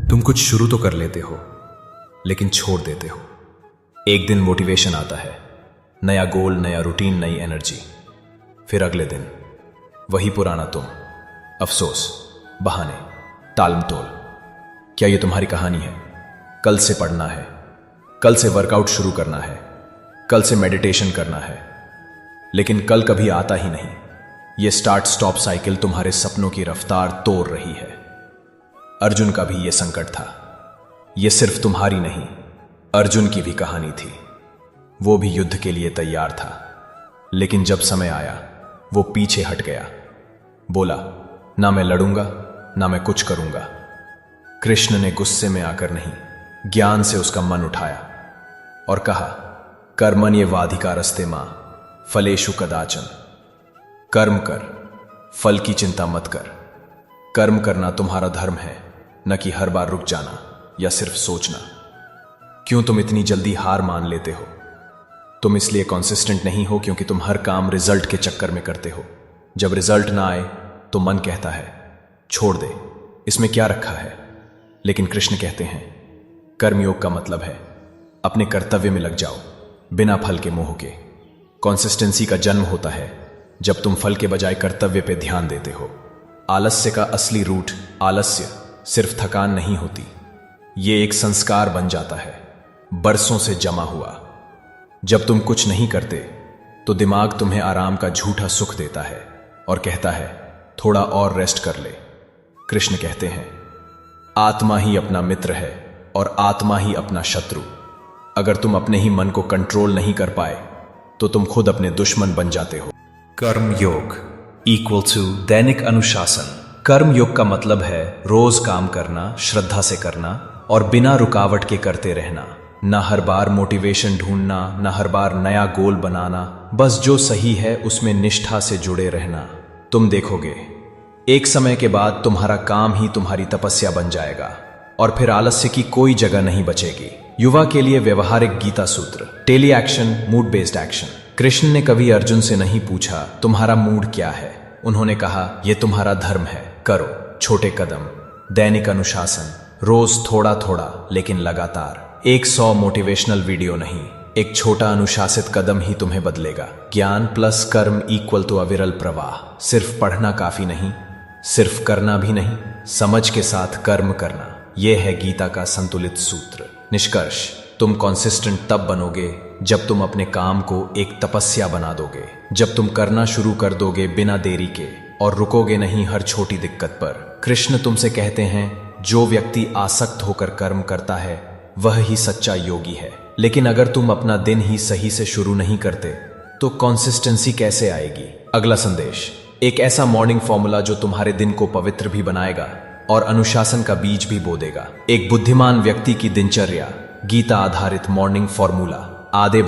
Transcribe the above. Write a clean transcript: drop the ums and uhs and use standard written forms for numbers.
तुम कुछ शुरू तो कर लेते हो लेकिन छोड़ देते हो। एक दिन मोटिवेशन आता है, नया गोल, नया रूटीन, नई एनर्जी। फिर अगले दिन वही पुराना तुम, अफसोस, बहाने, टालमटोल। क्या ये तुम्हारी कहानी है? कल से पढ़ना है, कल से वर्कआउट शुरू करना है, कल से मेडिटेशन करना है, लेकिन कल कभी आता ही नहीं। ये स्टार्ट स्टॉप साइकिल तुम्हारे सपनों की रफ्तार तोड़ रही है। अर्जुन का भी ये संकट था। ये सिर्फ तुम्हारी नहीं, अर्जुन की भी कहानी थी। वो भी युद्ध के लिए तैयार था, लेकिन जब समय आया वो पीछे हट गया। बोला, ना मैं लड़ूंगा, ना मैं कुछ करूंगा। कृष्ण ने गुस्से में आकर नहीं, ज्ञान से उसका मन उठाया और कहा, कर्मण्येवाधिकारस्ते मां फलेषु कदाचन। कर्म कर, फल की चिंता मत कर। कर्म करना तुम्हारा धर्म है, न कि हर बार रुक जाना या सिर्फ सोचना। क्यों तुम इतनी जल्दी हार मान लेते हो? तुम इसलिए कॉन्सिस्टेंट नहीं हो क्योंकि तुम हर काम रिजल्ट के चक्कर में करते हो। जब रिजल्ट ना आए तो मन कहता है, छोड़ दे, इसमें क्या रखा है। लेकिन कृष्ण कहते हैं, कर्मयोग का मतलब है अपने कर्तव्य में लग जाओ, बिना फल के मोह के। कॉन्सिस्टेंसी का जन्म होता है जब तुम फल के बजाय कर्तव्य पे ध्यान देते हो। आलस्य का असली रूट आलस्य सिर्फ थकान नहीं होती, ये एक संस्कार बन जाता है, बरसों से जमा हुआ। जब तुम कुछ नहीं करते तो दिमाग तुम्हें आराम का झूठा सुख देता है और कहता है, थोड़ा और रेस्ट कर ले। कृष्ण कहते हैं, आत्मा ही अपना मित्र है और आत्मा ही अपना शत्रु। अगर तुम अपने ही मन को कंट्रोल नहीं कर पाए तो तुम खुद अपने दुश्मन बन जाते हो। कर्म योग इक्वल टू दैनिक अनुशासन। कर्म योग का मतलब है रोज काम करना, श्रद्धा से करना और बिना रुकावट के करते रहना। ना हर बार मोटिवेशन ढूंढना, ना हर बार नया गोल बनाना, बस जो सही है उसमें निष्ठा से जुड़े रहना। तुम देखोगे एक समय के बाद तुम्हारा काम ही तुम्हारी तपस्या बन जाएगा और फिर आलस्य की कोई जगह नहीं बचेगी। युवा के लिए व्यवहारिक गीता सूत्र, daily action, mood based action. Krishna ने कभी अर्जुन से नहीं पूछा तुम्हारा मूड क्या है। उन्होंने कहा, यह तुम्हारा धर्म है, करो। छोटे कदम, दैनिक अनुशासन, रोज थोड़ा थोड़ा लेकिन लगातार। 100 मोटिवेशनल वीडियो नहीं, एक छोटा अनुशासित कदम ही तुम्हें बदलेगा। ज्ञान प्लस कर्म इक्वल टू अविरल प्रवाह। सिर्फ पढ़ना काफी नहीं, सिर्फ करना भी नहीं, समझ के साथ कर्म करना। यह है गीता का संतुलित सूत्र। निष्कर्ष, तुम कॉन्सिस्टेंट तब बनोगे जब तुम अपने काम को एक तपस्या बना दोगे, जब तुम करना शुरू कर दोगे बिना देरी के और रुकोगे नहीं हर छोटी दिक्कत पर। कृष्ण तुमसे कहते हैं, जो व्यक्ति आसक्त होकर कर्म करता है वह ही सच्चा योगी है। लेकिन अगर तुम अपना दिन ही सही से शुरू नहीं करते तो कॉन्सिस्टेंसी कैसे आएगी? अगला संदेश, एक ऐसा मॉर्निंग फॉर्मूला जो तुम्हारे दिन को पवित्र भी बनाएगा और अनुशासन का बीज भी बो देगा। एक बुद्धिमान व्यक्ति की दिनचर्या, गीता आधारित मॉर्निंग फॉर्मूला। आधे